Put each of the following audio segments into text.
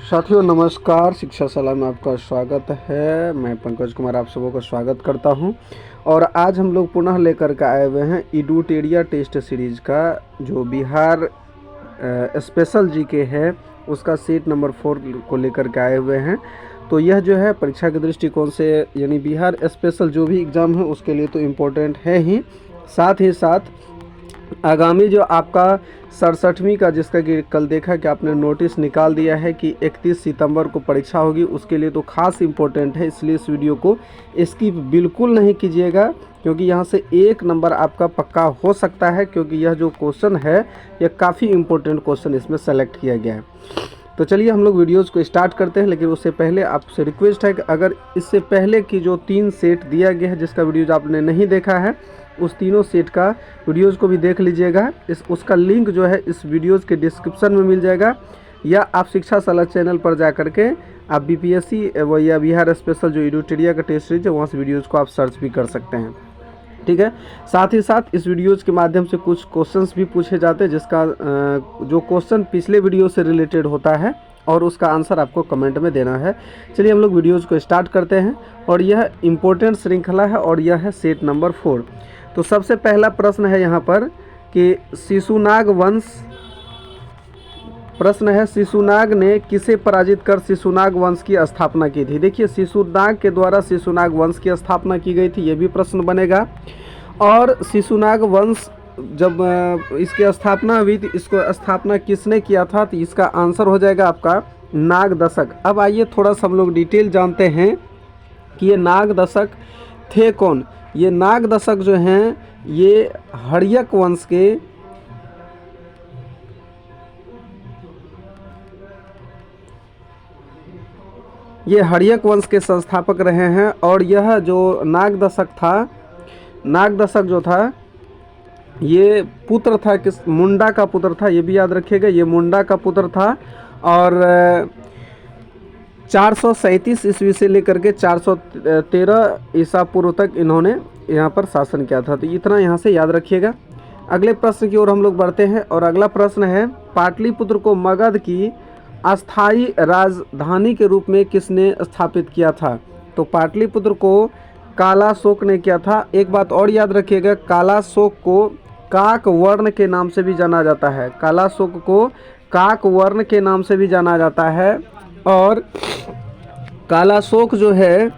साथियों नमस्कार, शिक्षा सलाह में आपका स्वागत है। मैं पंकज कुमार आप सबों का स्वागत करता हूं। और आज हम लोग पुनः लेकर के आए हुए हैं इडुटेरिया टेस्ट सीरीज़ का जो बिहार स्पेशल जीके है उसका सेट नंबर 4 को लेकर के आए हुए हैं। तो यह जो है परीक्षा के दृष्टिकोण से यानी बिहार स्पेशल जो भी एग्ज़ाम है उसके लिए तो इम्पोर्टेंट है ही साथ आगामी जो आपका 67वीं का जिसका कि कल देखा कि आपने नोटिस निकाल दिया है कि 31 सितंबर को परीक्षा होगी, उसके लिए तो खास इम्पोर्टेंट है। इसलिए इस वीडियो को स्किप बिल्कुल नहीं कीजिएगा, क्योंकि यहाँ से 1 नंबर आपका पक्का हो सकता है, क्योंकि यह जो क्वेश्चन है यह काफ़ी इम्पोर्टेंट क्वेश्चन इसमें सेलेक्ट किया गया है। तो चलिए हम लोग वीडियोज़ को स्टार्ट करते हैं। लेकिन उससे पहले आपसे रिक्वेस्ट है कि अगर इससे पहले की जो 3 सेट दिया गया है जिसका वीडियोज आपने नहीं देखा है, उस तीनों सेट का वीडियोज़ को भी देख लीजिएगा। उसका लिंक जो है इस वीडियोज़ के डिस्क्रिप्शन में मिल जाएगा, या आप शिक्षा सलाह चैनल पर जा करके आप बीपीएससी या बिहार स्पेशल जो इडुटेरिया का टेस्ट सीरीज है वहाँ से वीडियोज़ को आप सर्च भी कर सकते हैं। ठीक है, साथ ही साथ इस वीडियोज़ के माध्यम से कुछ क्वेश्चंस भी पूछे जाते हैं, जिसका जो क्वेश्चन पिछले वीडियो से रिलेटेड होता है और उसका आंसर आपको कमेंट में देना है। चलिए हम लोग वीडियोज़ को स्टार्ट करते हैं। और यह इम्पोर्टेंट श्रृंखला है और यह है सेट नंबर 4। तो सबसे पहला प्रश्न है यहाँ पर कि शिशुनाग वंश, प्रश्न है शिशुनाग ने किसे पराजित कर शिशुनाग वंश की स्थापना की थी। देखिए, शिशुनाग के द्वारा शिशुनाग वंश की स्थापना की गई थी, ये भी प्रश्न बनेगा। और शिशुनाग वंश जब इसकी स्थापना हुई थी, इसको स्थापना किसने किया था, तो इसका आंसर हो जाएगा आपका नागदशक। अब आइए थोड़ा सा हम लोग डिटेल जानते हैं कि ये नागदशक थे कौन। ये नागदशक जो हैं ये हर्यक वंश के हर्यक वंश के संस्थापक रहे हैं। और यह जो नागदशक था, नागदशक जो था ये पुत्र था किस, मुंडा का पुत्र था, ये भी याद रखिएगा, ये मुंडा का पुत्र था। और 437 ईस्वी से लेकर के 413 ईसा पूर्व तक इन्होंने यहाँ पर शासन किया था। तो इतना यहाँ से याद रखिएगा। अगले प्रश्न की ओर हम लोग बढ़ते हैं। और अगला प्रश्न है पाटलिपुत्र को मगध की अस्थायी राजधानी के रूप में किसने स्थापित किया था। तो पाटलिपुत्र को कालाशोक ने किया था। एक बात और याद रखिएगा, कालाशोक को काक वर्ण के नाम से भी जाना जाता है। कालाशोक को काक वर्ण के नाम से भी जाना जाता है। और कालाशोक जो है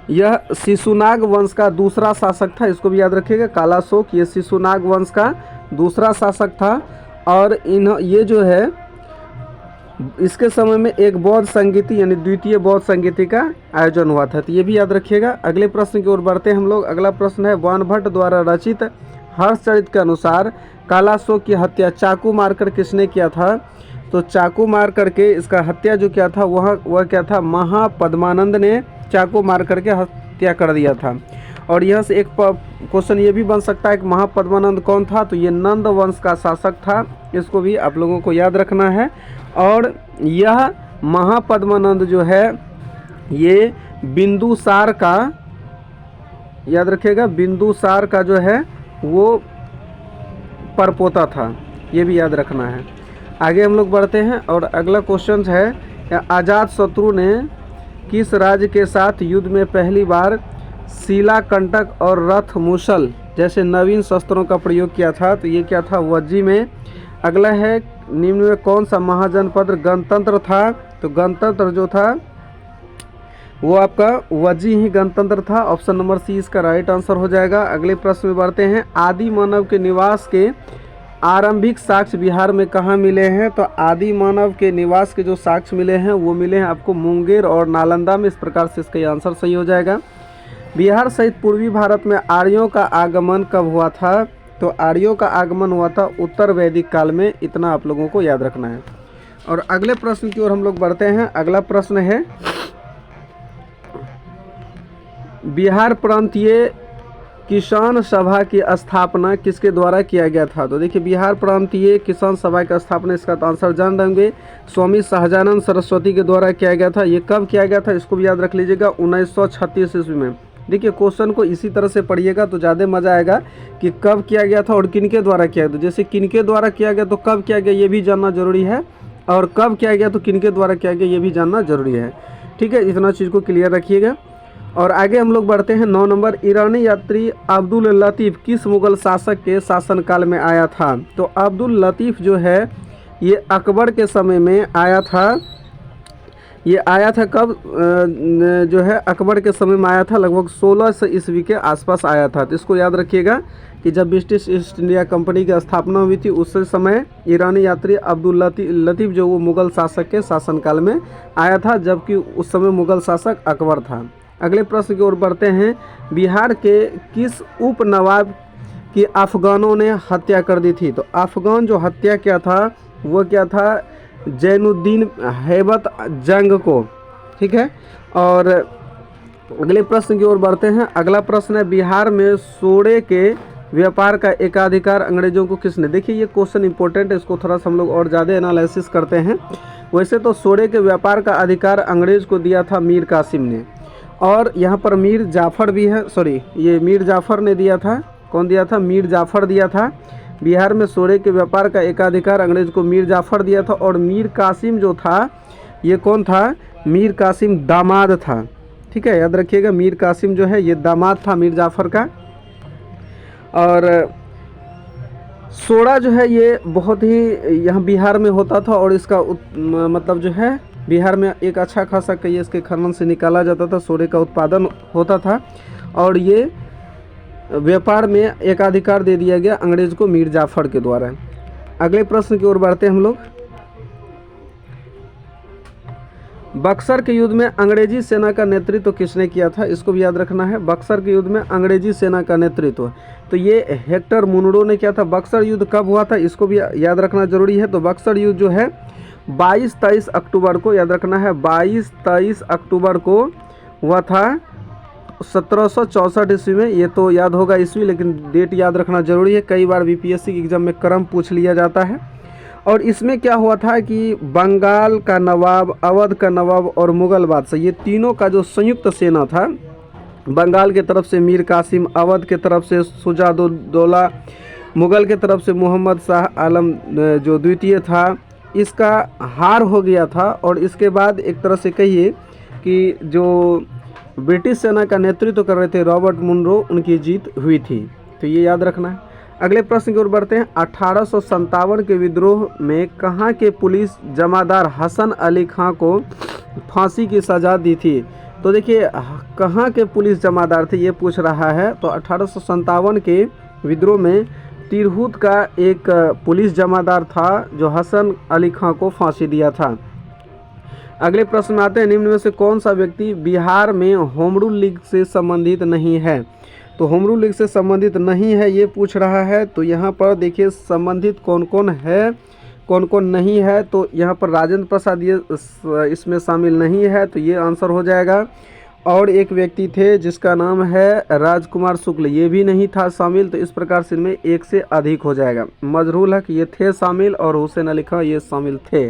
यह शिशुनाग वंश का दूसरा शासक था, इसको भी याद रखिएगा। कालाशोक ये शिशुनाग वंश का दूसरा शासक था। और ये जो है इसके समय में एक बौद्ध संगीति यानी द्वितीय बौद्ध संगीति का आयोजन हुआ था, तो ये भी याद रखिएगा। अगले प्रश्न की ओर बढ़ते हैं हम लोग। अगला प्रश्न है बाणभट्ट द्वारा रचित हर्षचरित के अनुसार कालाशोक की हत्या चाकू मारकर किसने किया था। तो चाकू मार करके इसका हत्या जो किया था वह क्या था, महापद्मानंद ने चाकू मार करके हत्या कर दिया था। और यह से एक क्वेश्चन ये भी बन सकता है कि महापद्मानंद कौन था, तो ये नंद वंश का शासक था, इसको भी आप लोगों को याद रखना है। और यह महापद्मानंद जो है ये बिंदुसार का, याद रखिएगा, बिंदुसार का जो है वो परपोता था, ये भी याद रखना है। आगे हम लोग बढ़ते हैं। और अगला क्वेश्चन है अजातशत्रु ने किस राज्य के साथ युद्ध में पहली बार शिलाकंटक और रथ मुसल जैसे नवीन शस्त्रों का प्रयोग किया था। तो ये क्या था, वज्जी में। अगला है निम्न में कौन सा महाजनपद गणतंत्र था। तो गणतंत्र जो था वो आपका वज्जी ही गणतंत्र था। ऑप्शन नंबर सी इसका राइट आंसर हो जाएगा। अगले प्रश्न में बढ़ते हैं। आदि मानव के निवास के आरंभिक साक्ष्य बिहार में कहाँ मिले हैं। तो आदि मानव के निवास के जो साक्ष्य मिले हैं वो मिले हैं आपको मुंगेर और नालंदा में। इस प्रकार से इसका आंसर सही हो जाएगा। बिहार सहित पूर्वी भारत में आर्यों का आगमन कब हुआ था। तो आर्यों का आगमन हुआ था उत्तर वैदिक काल में, इतना आप लोगों को याद रखना है। और अगले प्रश्न की ओर हम लोग बढ़ते हैं। अगला प्रश्न है बिहार प्रांतीय किसान सभा की स्थापना किसके द्वारा किया गया था। तो देखिए, बिहार प्रांतीय किसान सभा की स्थापना, इसका तो आंसर जान देंगे, स्वामी सहजानंद सरस्वती के द्वारा किया गया था। ये कब किया गया था, इसको भी याद रख लीजिएगा, 1936 ईस्वी में। देखिए, क्वेश्चन को इसी तरह से पढ़िएगा तो ज़्यादा मज़ा आएगा कि कब किया गया था और किनके द्वारा किया गया। तो जैसे किनके द्वारा किया गया तो कब किया गया ये भी जानना जरूरी है। और कब किया गया तो किनके द्वारा किया गया ये भी जानना जरूरी है। ठीक है, इतना चीज़ को क्लियर रखिएगा। और आगे हम लोग बढ़ते हैं 9 नंबर, ईरानी यात्री अब्दुल लतीफ़ किस मुग़ल शासक के शासनकाल में आया था? तो अब्दुल लतीफ़ जो है ये अकबर के समय में आया था। ये आया था कब? जो है अकबर के समय में आया था, लगभग 1600 ईस्वी के आसपास आया था। तो इसको याद रखिएगा कि जब ब्रिटिश ईस्ट इंडिया कंपनी की स्थापना हुई थी उस समय ईरानी यात्री अब्दुल लतीफ़ जो वो मुग़ल शासक के शासनकाल में आया था, जबकि उस समय मुग़ल शासक अकबर था। अगले प्रश्न की ओर बढ़ते हैं, बिहार के किस उप नवाब की अफ़गानों ने हत्या कर दी थी? तो अफ़गान जो हत्या किया था वो क्या था? जैनुद्दीन हैबत जंग को। ठीक है, और अगले प्रश्न की ओर बढ़ते हैं। अगला प्रश्न है, बिहार में सोडे के व्यापार का एकाधिकार अंग्रेजों को किसने? देखिए ये क्वेश्चन इंपॉर्टेंट है, इसको थोड़ा सा हम लोग और ज़्यादा एनालिसिस करते हैं। वैसे तो सोडे के व्यापार का अधिकार अंग्रेज़ को दिया था मीर कासिम ने, और यहाँ पर मीर जाफ़र भी है, सॉरी ये मीर जाफ़र ने दिया था। कौन दिया था? मीर जाफ़र दिया था। बिहार में सोडे के व्यापार का एकाधिकार अंग्रेज़ को मीर जाफ़र दिया था। और मीर कासिम जो था ये कौन था? मीर कासिम दामाद था। ठीक है, याद रखिएगा, मीर कासिम जो है ये दामाद था मीर जाफ़र का। और सोडा जो है ये बहुत ही यहाँ बिहार में होता था, और इसका मतलब जो है बिहार में एक अच्छा खासा कहिए इसके खनन से निकाला जाता था, सोडे का उत्पादन होता था, और ये व्यापार में एकाधिकार दे दिया गया अंग्रेज को मीर जाफ़र के द्वारा। अगले प्रश्न की ओर बढ़ते हैं हम लोग। बक्सर के युद्ध में अंग्रेजी सेना का नेतृत्व किसने किया था? इसको भी याद रखना है। बक्सर के युद्ध में अंग्रेजी सेना का नेतृत्व तो ये हेक्टर मुनरो ने किया था। बक्सर युद्ध कब हुआ था इसको भी याद रखना जरूरी है। तो बक्सर युद्ध जो है 22-23 अक्टूबर को, याद रखना है, 22-23 अक्टूबर को हुआ था 1764 ईस्वी में। ये तो याद होगा ईस्वी, लेकिन डेट याद रखना जरूरी है, कई बार बीपीएससी की एग्जाम में क्रम पूछ लिया जाता है। और इसमें क्या हुआ था कि बंगाल का नवाब, अवध का नवाब और मुग़ल बादशाह, ये तीनों का जो संयुक्त सेना था, बंगाल के तरफ से मीर कासिम, अवध के तरफ से शुजा-उद-दौला, मुग़ल के तरफ से मोहम्मद शाह आलम जो द्वितीय था, इसका हार हो गया था। और इसके बाद एक तरह से कहिए कि जो ब्रिटिश सेना का नेतृत्व कर रहे थे रॉबर्ट मुनरो, उनकी जीत हुई थी। तो ये याद रखना है। अगले प्रश्न की ओर बढ़ते हैं। 1857 के विद्रोह में कहाँ के पुलिस जमादार हसन अली खां को फांसी की सज़ा दी थी? तो देखिए कहाँ के पुलिस जमादार थे ये पूछ रहा है। तो 1857 के विद्रोह में तिरहुत का एक पुलिस जमादार था जो हसन अली खां को फांसी दिया था। अगले प्रश्न में आते हैं, निम्न में से कौन सा व्यक्ति बिहार में होम रूल लीग से संबंधित नहीं है? तो होम रूल लीग से संबंधित नहीं है ये पूछ रहा है। तो यहाँ पर देखिए संबंधित कौन कौन है, कौन कौन नहीं है। तो यहाँ पर राजेंद्र प्रसाद ये इसमें शामिल नहीं है, तो ये आंसर हो जाएगा। और एक व्यक्ति थे जिसका नाम है राजकुमार शुक्ल, ये भी नहीं था शामिल। तो इस प्रकार से इनमें एक से अधिक हो जाएगा। मजरूल हक ये थे शामिल, और हुसैन अली खां ये शामिल थे।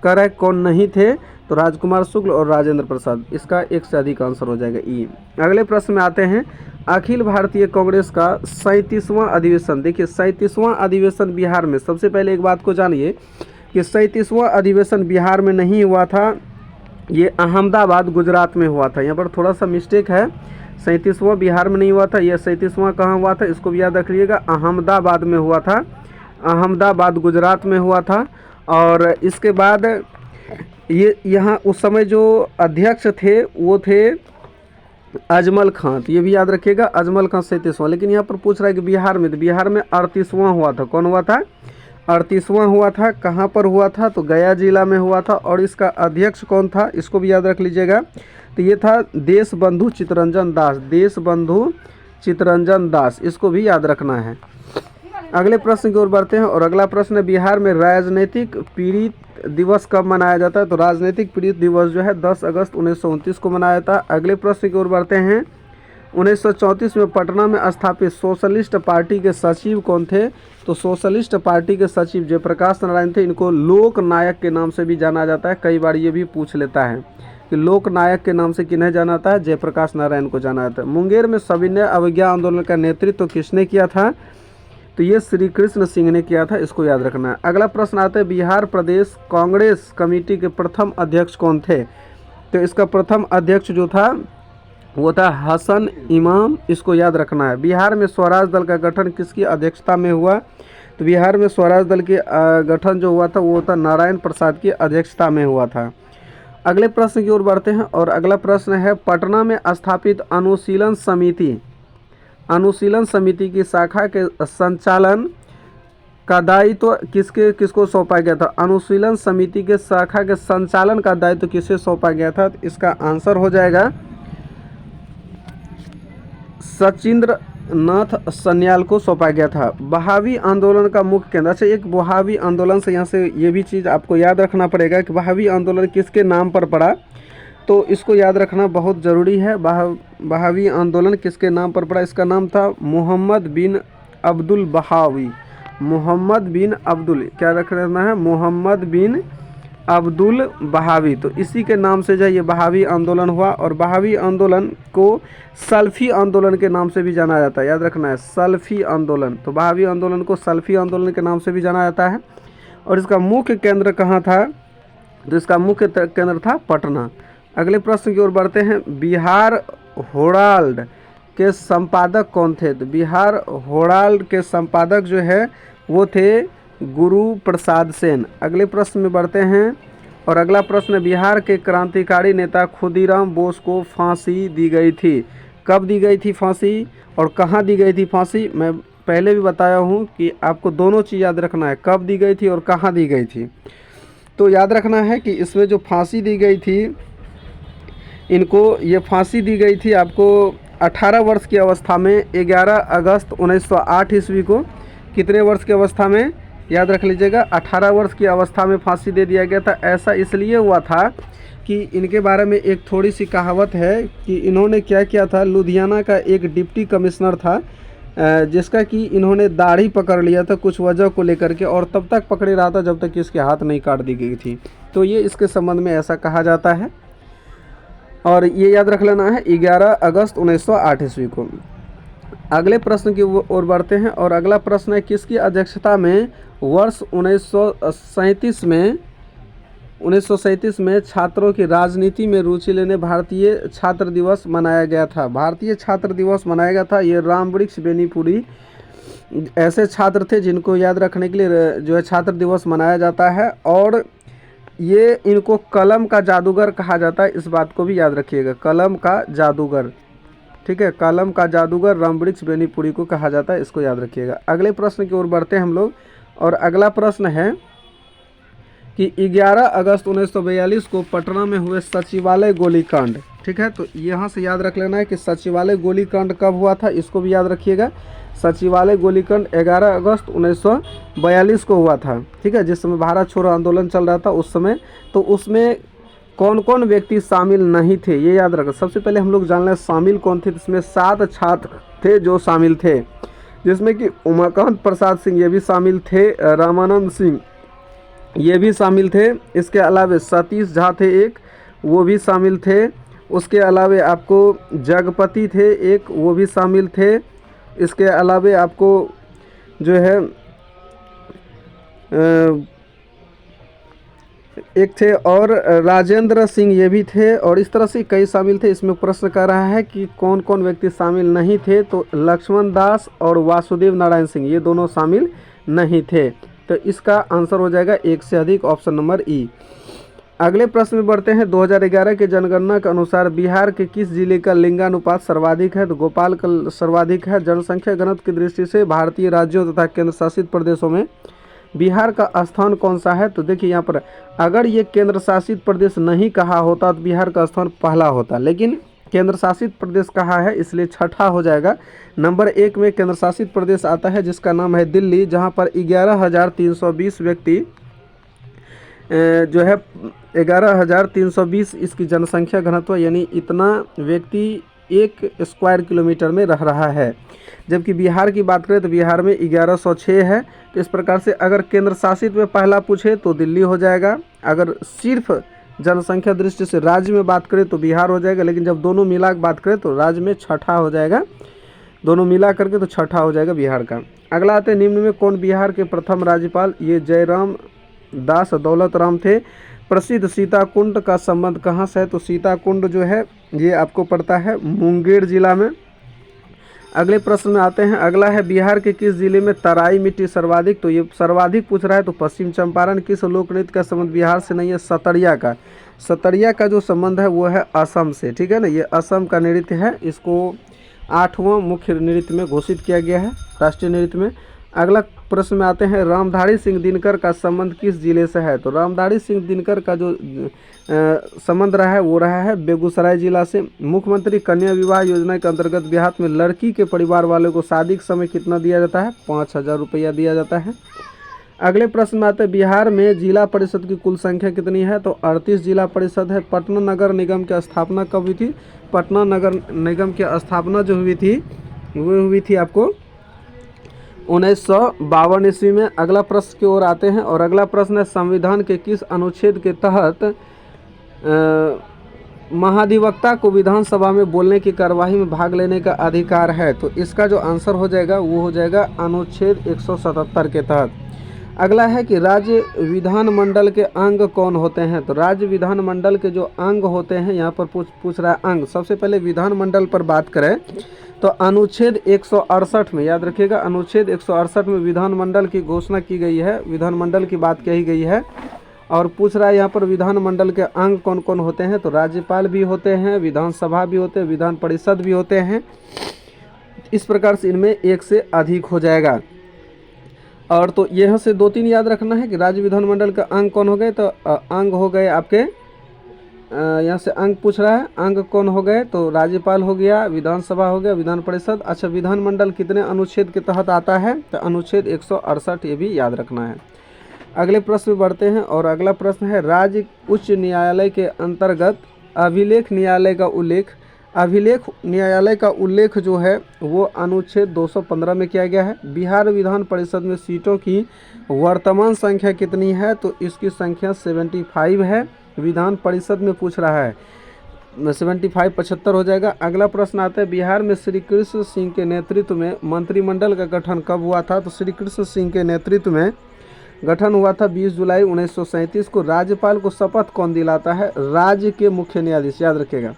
कह रहा है कौन नहीं थे? तो राजकुमार शुक्ल और राजेंद्र प्रसाद, इसका एक से अधिक आंसर हो जाएगा ई। अगले प्रश्न में आते हैं, अखिल भारतीय कांग्रेस का 37वां अधिवेशन। देखिए 37वां अधिवेशन बिहार में, सबसे पहले एक बात को जानिए कि 37वां अधिवेशन बिहार में नहीं हुआ था, ये अहमदाबाद गुजरात में हुआ था। यहाँ पर थोड़ा सा मिस्टेक है, 37वां बिहार में नहीं हुआ था, यह 37वां कहाँ हुआ था इसको भी याद रख लीजिएगा, अहमदाबाद में हुआ था, अहमदाबाद गुजरात में हुआ था। और इसके बाद ये यहाँ उस समय जो अध्यक्ष थे वो थे अजमल खां, तो ये भी याद रखिएगा, अजमल खां 37वां। लेकिन यहाँ पर पूछ रहा है कि बिहार में, तो बिहार में 38वां हुआ था। कौन हुआ था? 38वां हुआ था। कहाँ पर हुआ था? तो गया जिला में हुआ था। और इसका अध्यक्ष कौन था इसको भी याद रख लीजिएगा, तो ये था देशबंधु चित्तरंजन दास, देशबंधु चित्तरंजन दास, इसको भी याद रखना है। अगले प्रश्न की ओर बढ़ते हैं। और अगला प्रश्न है, बिहार में राजनीतिक पीड़ित दिवस कब मनाया जाता है? तो राजनीतिक पीड़ित दिवस जो है 10 अगस्त 1929 को मनाया जाता है। अगले प्रश्न की ओर बढ़ते हैं। 1934 में पटना में स्थापित सोशलिस्ट पार्टी के सचिव कौन थे? तो सोशलिस्ट पार्टी के सचिव जयप्रकाश नारायण थे। इनको लोक नायक के नाम से भी जाना जाता है, कई बार ये भी पूछ लेता है कि लोक नायक के नाम से किन्हें जाना जाता है? जयप्रकाश नारायण को जाना जाता है। मुंगेर में सविनय अवज्ञा आंदोलन का नेतृत्व किसने किया था? तो ये श्री कृष्ण सिंह ने किया था, इसको याद रखना है। अगला प्रश्न आता है बिहार प्रदेश कांग्रेस कमेटी के प्रथम अध्यक्ष कौन थे? तो इसका प्रथम अध्यक्ष जो था वो था हसन इमाम, इसको याद रखना है। बिहार में स्वराज दल का गठन किसकी अध्यक्षता में हुआ? तो बिहार में स्वराज दल के गठन जो हुआ था वो था नारायण प्रसाद की अध्यक्षता में हुआ था। अगले प्रश्न की ओर बढ़ते हैं और अगला प्रश्न है पटना में स्थापित अनुशीलन समिति की शाखा के संचालन का दायित्व किसको सौंपा गया था? अनुशीलन समिति के शाखा के संचालन का दायित्व किसे सौंपा गया था? तो इसका आंसर हो जाएगा सचिंद्र नाथ सन्याल को सौंपा गया था। बहावी आंदोलन का मुख्य केंद्र, अच्छा एक बहावी आंदोलन से यहाँ से ये भी चीज़ आपको याद रखना पड़ेगा कि बहावी आंदोलन किसके नाम पर पड़ा, तो इसको याद रखना बहुत ज़रूरी है। बहावी आंदोलन किसके नाम पर पड़ा? इसका नाम था मोहम्मद बिन अब्दुल बहावी। मोहम्मद बिन अब्दुल, क्या रखना है? मोहम्मद बिन अब्दुल बहावी। तो इसी के नाम से जो ये बहावी आंदोलन हुआ और बहावी आंदोलन को सल्फी आंदोलन के नाम से भी जाना जाता है, याद रखना है सल्फी आंदोलन। तो बहावी आंदोलन को सल्फी आंदोलन के नाम से भी जाना जाता है। और इसका मुख्य केंद्र कहाँ था? तो इसका मुख्य केंद्र था पटना। अगले प्रश्न की ओर बढ़ते हैं। बिहार हेराल्ड के संपादक कौन थे? तो बिहार हेराल्ड के संपादक जो है वो थे गुरु प्रसाद सेन। अगले प्रश्न में बढ़ते हैं और अगला प्रश्न, बिहार के क्रांतिकारी नेता खुदीराम बोस को फांसी दी गई थी। कब दी गई थी फांसी और कहाँ दी गई थी फांसी? मैं पहले भी बताया हूँ कि आपको दोनों चीज़ याद रखना है, कब दी गई थी और कहाँ दी गई थी। तो याद रखना है कि इसमें जो फांसी दी गई थी, इनको ये फांसी दी गई थी आपको 18 वर्ष की अवस्था में 11 अगस्त 1908 ईस्वी को। कितने वर्ष की अवस्था में? याद रख लीजिएगा 18 वर्ष की अवस्था में फांसी दे दिया गया था। ऐसा इसलिए हुआ था कि इनके बारे में एक थोड़ी सी कहावत है कि इन्होंने क्या किया था, लुधियाना का एक डिप्टी कमिश्नर था जिसका कि इन्होंने दाढ़ी पकड़ लिया था कुछ वजह को लेकर के, और तब तक पकड़े रहा था जब तक कि इसके हाथ नहीं काट दी गई थी। तो ये इसके संबंध में ऐसा कहा जाता है और ये याद रख लेना है 11 अगस्त 1908 ईस्वी को। अगले प्रश्न की ओर बढ़ते हैं और अगला प्रश्न है किसकी अध्यक्षता में वर्ष 1937 में छात्रों की राजनीति में रुचि लेने भारतीय छात्र दिवस मनाया गया था? भारतीय छात्र दिवस मनाया गया था। ये रामवृक्ष बेनीपुरी ऐसे छात्र थे जिनको याद रखने के लिए जो है छात्र दिवस मनाया जाता है, और ये इनको कलम का जादूगर कहा जाता है। इस बात को भी याद रखिएगा, कलम का जादूगर, ठीक है, कलम का जादूगर रामवृक्ष बेनीपुरी को कहा जाता है, इसको याद रखिएगा। अगले प्रश्न की ओर बढ़ते हैं हम लोग और अगला प्रश्न है कि 11 अगस्त 1942 को पटना में हुए सचिवालय गोलीकांड, ठीक है, तो यहाँ से याद रख लेना है कि सचिवालय गोलीकांड कब हुआ था, इसको भी याद रखिएगा। सचिवालय गोलीकांड 11 अगस्त 1942 को हुआ था, ठीक है, जिस समय भारत छोड़ो आंदोलन चल रहा था उस समय। तो उसमें कौन कौन व्यक्ति शामिल नहीं थे ये याद रखो। सबसे पहले हम लोग जान लें शामिल कौन थे। इसमें 7 छात्र थे जो शामिल थे, जिसमें कि उमाकांत प्रसाद सिंह ये भी शामिल थे, रामानंद सिंह ये भी शामिल थे, इसके अलावे सतीश झा थे एक, वो भी शामिल थे, उसके अलावे आपको जगपति थे एक, वो भी शामिल थे, इसके अलावे आपको जो है एक थे और राजेंद्र सिंह ये भी थे, और इस तरह से कई शामिल थे। इसमें प्रश्न कर रहा है कि कौन कौन व्यक्ति शामिल नहीं थे, तो लक्ष्मण दास और वासुदेव नारायण सिंह ये दोनों शामिल नहीं थे। तो इसका आंसर हो जाएगा 1 से अधिक, ऑप्शन नंबर ई। अगले प्रश्न में बढ़ते हैं। 2011 के जनगणना के अनुसार बिहार के किस जिले का लिंगानुपात सर्वाधिक है? तो भोपाल का सर्वाधिक है। जनसंख्या घनत्व की दृष्टि से भारतीय राज्यों तथा केंद्र शासित प्रदेशों में बिहार का स्थान कौन सा है? तो देखिए यहाँ पर अगर ये केंद्र शासित प्रदेश नहीं कहा होता तो बिहार का स्थान पहला होता, लेकिन केंद्र शासित प्रदेश कहा है इसलिए छठा हो जाएगा। नंबर 1 में केंद्र शासित प्रदेश आता है जिसका नाम है दिल्ली, जहाँ पर 11,320 व्यक्ति जो है 11,320 इसकी जनसंख्या घनत्व, यानी इतना व्यक्ति 1 स्क्वायर किलोमीटर में रह रहा है। जबकि बिहार की बात करें तो बिहार में 1106 है। तो इस प्रकार से अगर केंद्र शासित में पहला पूछे तो दिल्ली हो जाएगा, अगर सिर्फ जनसंख्या दृष्टि से राज्य में बात करें तो बिहार हो जाएगा, लेकिन जब दोनों मिला के बात करें तो राज्य में छठा हो जाएगा, दोनों मिला करके तो छठा हो जाएगा बिहार का। अगला आते हैं निम्न में कौन बिहार के प्रथम राज्यपाल? ये जयराम दास दौलत राम थे। प्रसिद्ध सीताकुंड का संबंध कहाँ से है? तो सीताकुंड जो है ये आपको पड़ता है मुंगेर जिला में। अगले प्रश्न में आते हैं, अगला है बिहार के किस जिले में तराई मिट्टी सर्वाधिक? तो ये सर्वाधिक पूछ रहा है तो पश्चिम चंपारण। किस लोक नृत्य का संबंध बिहार से नहीं है? सतरिया का। सतरिया का जो संबंध है वो है असम से, ठीक है ना। ये असम का नृत्य है, इसको 8वां मुख्य नृत्य में घोषित किया गया है, राष्ट्रीय नृत्य में। अगला प्रश्न में आते हैं, रामधारी सिंह दिनकर का संबंध किस जिले से है? तो रामधारी सिंह दिनकर का जो संबंध रहा है वो रहा है बेगूसराय जिला से। मुख्यमंत्री कन्या विवाह योजना के अंतर्गत बिहार में लड़की के परिवार वालों को शादी के समय कितना दिया जाता है? 5,000 रुपया दिया जाता है। अगले प्रश्न में आते हैं, बिहार में जिला परिषद की कुल संख्या कितनी है? तो 38 जिला परिषद है। पटना नगर निगम की स्थापना कब हुई थी? पटना नगर निगम की स्थापना जो हुई थी वो हुई थी आपको 1952 ईस्वी में। अगला प्रश्न की ओर आते हैं और अगला प्रश्न है, संविधान के किस अनुच्छेद के तहत महाधिवक्ता को विधानसभा में बोलने की कार्यवाही में भाग लेने का अधिकार है? तो इसका जो आंसर हो जाएगा वो हो जाएगा अनुच्छेद 177 के तहत। अगला है कि राज्य विधानमंडल के अंग कौन होते हैं? तो राज्य विधानमंडल के जो अंग होते हैं यहाँ पर पूछ रहा है अंग। सबसे पहले विधानमंडल पर बात करें तो अनुच्छेद 168 में, याद रखिएगा, अनुच्छेद 168 में विधानमंडल की घोषणा की गई है, विधानमंडल की बात कही गई है। और पूछ रहा है यहाँ पर विधानमंडल के अंग कौन कौन होते हैं? तो राज्यपाल भी होते हैं, विधानसभा भी होते हैं, विधान परिषद भी होते हैं। इस प्रकार से इनमें एक से अधिक हो जाएगा। और तो यहाँ से 2-3 याद रखना है कि राज्य विधानमंडल का अंग कौन हो गए? तो अंग हो गए आपके, यहाँ से अंग पूछ रहा है, अंग कौन हो गए? तो राज्यपाल हो गया, विधानसभा हो गया, विधान परिषद। अच्छा, विधानमंडल कितने अनुच्छेद के तहत आता है? तो अनुच्छेद 168, ये भी याद रखना है। अगले प्रश्न में बढ़ते हैं और अगला प्रश्न है, राज्य उच्च न्यायालय के अंतर्गत अभिलेख न्यायालय का उल्लेख, अभिलेख न्यायालय का उल्लेख जो है वो अनुच्छेद 215 में किया गया है। बिहार विधान परिषद में सीटों की वर्तमान संख्या कितनी है? तो इसकी संख्या 75 है। विधान परिषद में पूछ रहा है 75, 75 हो जाएगा। अगला प्रश्न आता है, बिहार में श्री कृष्ण सिंह के नेतृत्व में मंत्रिमंडल का गठन कब हुआ था? तो श्री कृष्ण सिंह के नेतृत्व में गठन हुआ था 20 जुलाई 1937 को। राज्यपाल को शपथ कौन दिलाता है? राज्य के मुख्य न्यायाधीश, याद रखिएगा,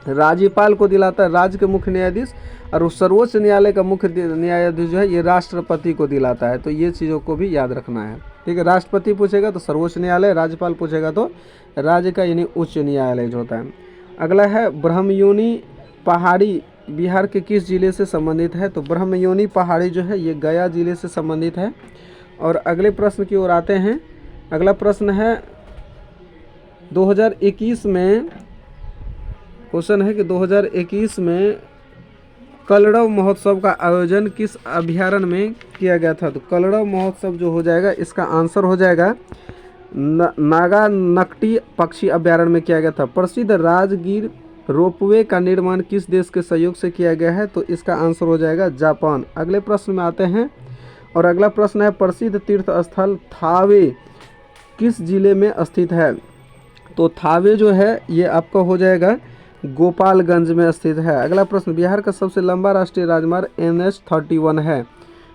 राज्यपाल को दिलाता है राज्य के मुख्य न्यायाधीश। और सर्वोच्च न्यायालय का मुख्य न्यायाधीश जो है ये राष्ट्रपति को दिलाता है। तो ये चीज़ों को भी याद रखना है, ठीक है। राष्ट्रपति पूछेगा तो सर्वोच्च न्यायालय, राज्यपाल पूछेगा तो राज्य का यानी उच्च न्यायालय जो होता है। अगला है, ब्रह्मयोनी पहाड़ी बिहार के किस जिले से संबंधित है? तो ब्रह्मयोनी पहाड़ी जो है ये गया जिले से संबंधित है। और अगले प्रश्न की ओर आते हैं। अगला प्रश्न है 2021 में, क्वेश्चन है कि 2021 में कलरव महोत्सव का आयोजन किस अभयारण्य में किया गया था? तो कलरव महोत्सव जो हो जाएगा इसका आंसर हो जाएगा नागानकटी पक्षी अभयारण्य में किया गया था। प्रसिद्ध राजगीर रोपवे का निर्माण किस देश के सहयोग से किया गया है? तो इसका आंसर हो जाएगा जापान। अगले प्रश्न में आते हैं और अगला प्रश्न है, प्रसिद्ध तीर्थ स्थल थावे किस जिले में स्थित है? तो थावे जो है ये आपका हो जाएगा गोपालगंज में स्थित है। अगला प्रश्न, बिहार का सबसे लंबा राष्ट्रीय राजमार्ग NH-31 है।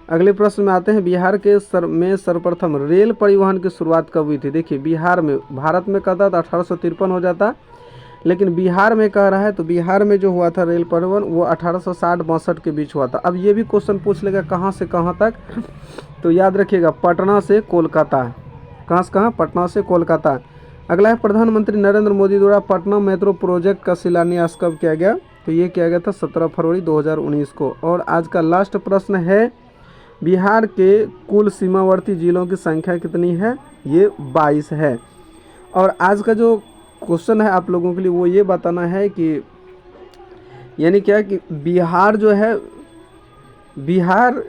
अगले प्रश्न में आते हैं, बिहार के सर्वप्रथम रेल परिवहन की शुरुआत कब हुई थी? देखिए, बिहार में, भारत में कहता तो 1853 हो जाता, लेकिन बिहार में कह रहा है तो बिहार में जो हुआ था रेल परिवहन वो 1860-62 के बीच हुआ था। अब ये भी क्वेश्चन पूछ लेगा कहाँ से कहाँ तक, तो याद रखिएगा पटना से कोलकाता। कहाँ से कहाँ? पटना से कोलकाता। अगला है, प्रधानमंत्री नरेंद्र मोदी द्वारा पटना मेट्रो प्रोजेक्ट का शिलान्यास कब किया गया? तो ये किया गया था 17 फरवरी 2019 को। और आज का लास्ट प्रश्न है, बिहार के कुल सीमावर्ती जिलों की संख्या कितनी है? ये 22 है। और आज का जो क्वेश्चन है आप लोगों के लिए वो ये बताना है कि यानी क्या कि बिहार जो है, बिहार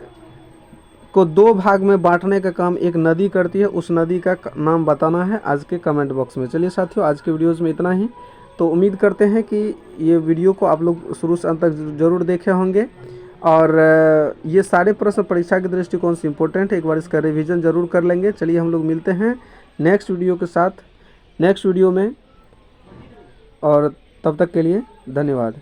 को 2 भाग में बांटने का काम एक नदी करती है, उस नदी का नाम बताना है आज के कमेंट बॉक्स में। चलिए साथियों, आज के वीडियोज़ में इतना ही। तो उम्मीद करते हैं कि ये वीडियो को आप लोग शुरू से अंत तक ज़रूर देखे होंगे और ये सारे प्रश्न परीक्षा के दृष्टिकोण से इम्पोर्टेंट है, एक बार इसका रिवीजन ज़रूर कर लेंगे। चलिए हम लोग मिलते हैं नेक्स्ट वीडियो के साथ नेक्स्ट वीडियो में, और तब तक के लिए धन्यवाद।